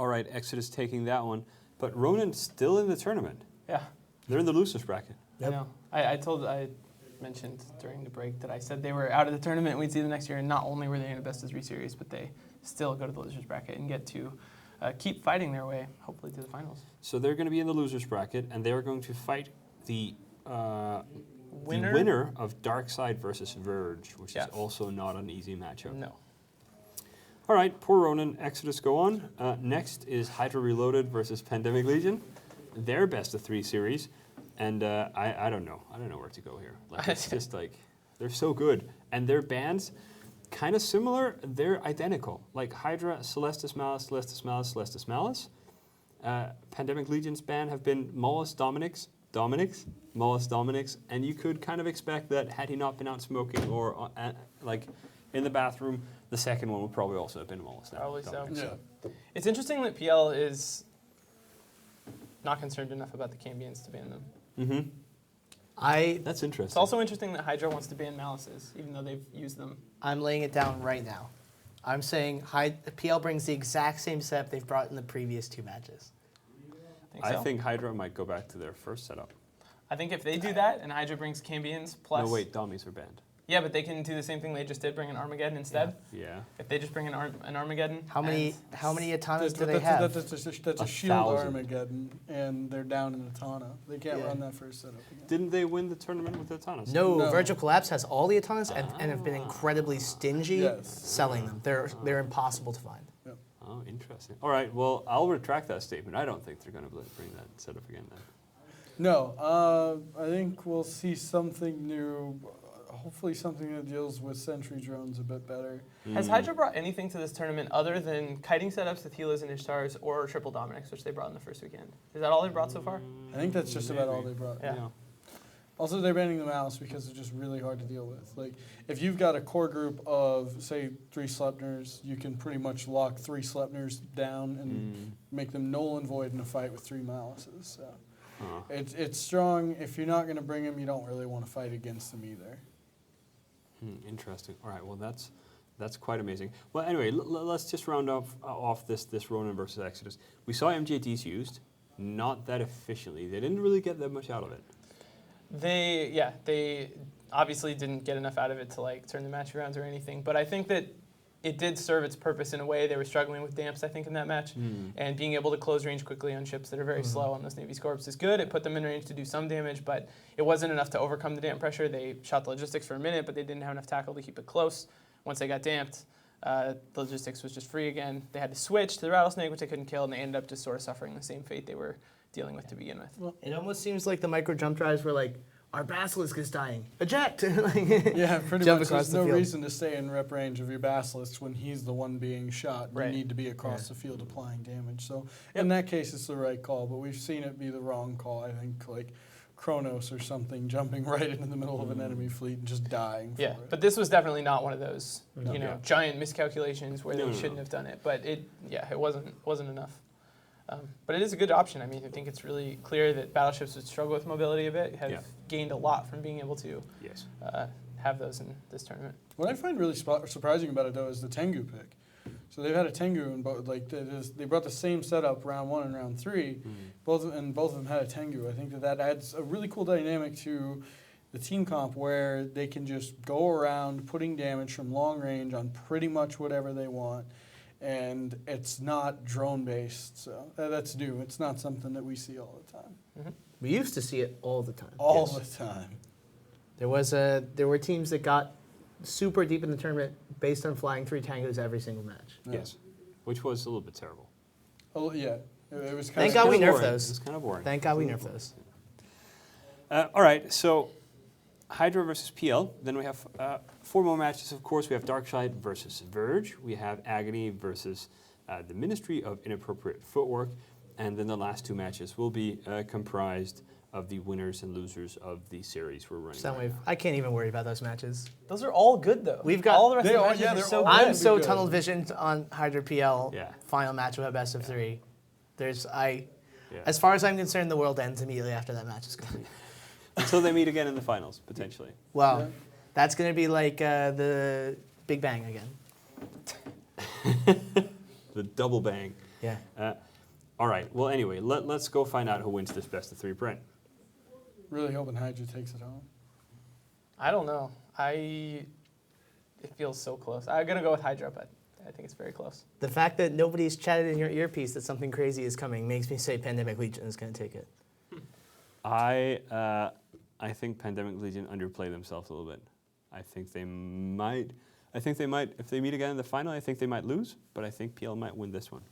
All right, Exodus taking that one. But Ronan still in the tournament. Yeah. They're in the losers bracket. I know. I mentioned during the break that I said they were out of the tournament. We'd see them next year, and not only were they in a best of 3 series, but they still go to the losers bracket and get to keep fighting their way, hopefully, to the finals. So they're going to be in the losers bracket, and they're going to fight the winner of Darkside versus Verge, which is also not an easy matchup. No. All right, poor Ronan. Exodus go on. Next is Hydra Reloaded versus Pandemic Legion. Their best of 3 series. And I don't know. I don't know where to go here. Like, it's just like, they're so good. And their bands, kind of similar, they're identical. Like Hydra, Celestis Malice, Celestis Malice, Celestis Malice. Pandemic Legion's band have been Mollis Dominics, Mollis Dominics. And you could kind of expect that had he not been out smoking or like in the bathroom, the second one would probably also have been Mollis. Probably so. Yeah. It's interesting that PL is not concerned enough about the Cambions to ban them. Mm-hmm. That's interesting. It's also interesting that Hydra wants to ban Malices, even though they've used them. I'm laying it down right now. I'm saying PL brings the exact same setup they've brought in the previous 2 matches. I think Hydra might go back to their first setup. I think if they do that and Hydra brings Cambions plus... No, wait, Dummies are banned. Yeah, but they can do the same thing they just did, bring an Armageddon instead. Yeah. If they just bring an Armageddon... How many Atanas do they have? That's a shield 1,000. Armageddon, and they're down in Atana. They can't run that first setup again. Didn't they win the tournament with the Atanas? No, Virtual Collapse has all the Atanas and have been incredibly stingy selling them. They're impossible to find. Yep. Oh, interesting. All right, well, I'll retract that statement. I don't think they're going to bring that setup again then. No, I think we'll see something new. Hopefully something that deals with sentry drones a bit better. Has Hydra brought anything to this tournament other than kiting setups with Helas and Ishtars or triple Dominics, which they brought in the first weekend? Is that all they brought so far? I think that's just about all they brought. Yeah. Also, they're banning the Malice because it's just really hard to deal with. Like, if you've got a core group of, say, 3 Sleipnirs, you can pretty much lock 3 Sleipnirs down and make them null and void in a fight with 3 Malices. So it's strong. If you're not going to bring them, you don't really want to fight against them either. Interesting. All right, well, that's quite amazing. Well, anyway, let's just round off this Ronan versus Exodus. We saw MJDs used, not that efficiently. They didn't really get that much out of it. They obviously didn't get enough out of it to like turn the match around or anything, but I think that it did serve its purpose in a way. They were struggling with damps, I think, in that match, and being able to close range quickly on ships that are very slow on those Navy Scorps is good. It put them in range to do some damage, but it wasn't enough to overcome the damp pressure. They shot the logistics for a minute, but they didn't have enough tackle to keep it close. Once they got damped, the logistics was just free again. They had to switch to the Rattlesnake, which they couldn't kill, and they ended up just sort of suffering the same fate they were dealing with to begin with. Well, it almost seems like the micro jump drives were like, our Basilisk is dying. Eject! Yeah, pretty Jump much. across There's the no field. reason to stay in rep range of your Basilisk when he's the one being shot. Right. You need to be across the field applying damage. So in that case, it's the right call, but we've seen it be the wrong call. I think like Kronos or something jumping right into the middle of an enemy fleet and just dying for it. But this was definitely not one of those, giant miscalculations where they shouldn't have done it. But it wasn't enough. But it is a good option. I mean, I think it's really clear that battleships would struggle with mobility a bit, have gained a lot from being able to have those in this tournament. What I find really surprising about it, though, is the Tengu pick. So they've had a Tengu, and they brought the same setup round 1 and round 3. Both of them had a Tengu. I think that adds a really cool dynamic to the team comp where they can just go around putting damage from long range on pretty much whatever they want. And it's not drone-based, so that's new. It's not something that we see all the time. We used to see it all the time. All the time. There were teams that got super deep in the tournament based on flying 3 Tangos every single match. Yes, which was a little bit terrible. Oh yeah, it was kind Thank of. God we nerfed boring. those. It's kind of boring. Thank God we nerfed those. All right, so Hydra versus PL. Then we have 4 more matches, of course. We have Darkside versus Verge. We have Agony versus the Ministry of Inappropriate Footwork. And then the last 2 matches will be comprised of the winners and losers of the series we're running. Soundwave. I can't even worry about those matches. Those are all good, though. We've got all the rest They of the are- matches yeah, are they're so all good. I'm good. so tunnel visioned on Hydra PL Yeah. final match of a best of 3. Yeah. As far as I'm concerned, the world ends immediately after that match is gone. Until they meet again in the finals, potentially. Wow, that's gonna be like the Big Bang again. The double bang. Yeah. All right. Well, anyway, let's go find out who wins this best of three. Brent. Really hoping Hydra takes it home. I don't know. It feels so close. I'm gonna go with Hydra, but I think it's very close. The fact that nobody's chatted in your earpiece that something crazy is coming makes me say Pandemic Legion is going to take it. I think Pandemic Legion underplay themselves a little bit. I think they might. If they meet again in the final, I think they might lose. But I think PL might win this one.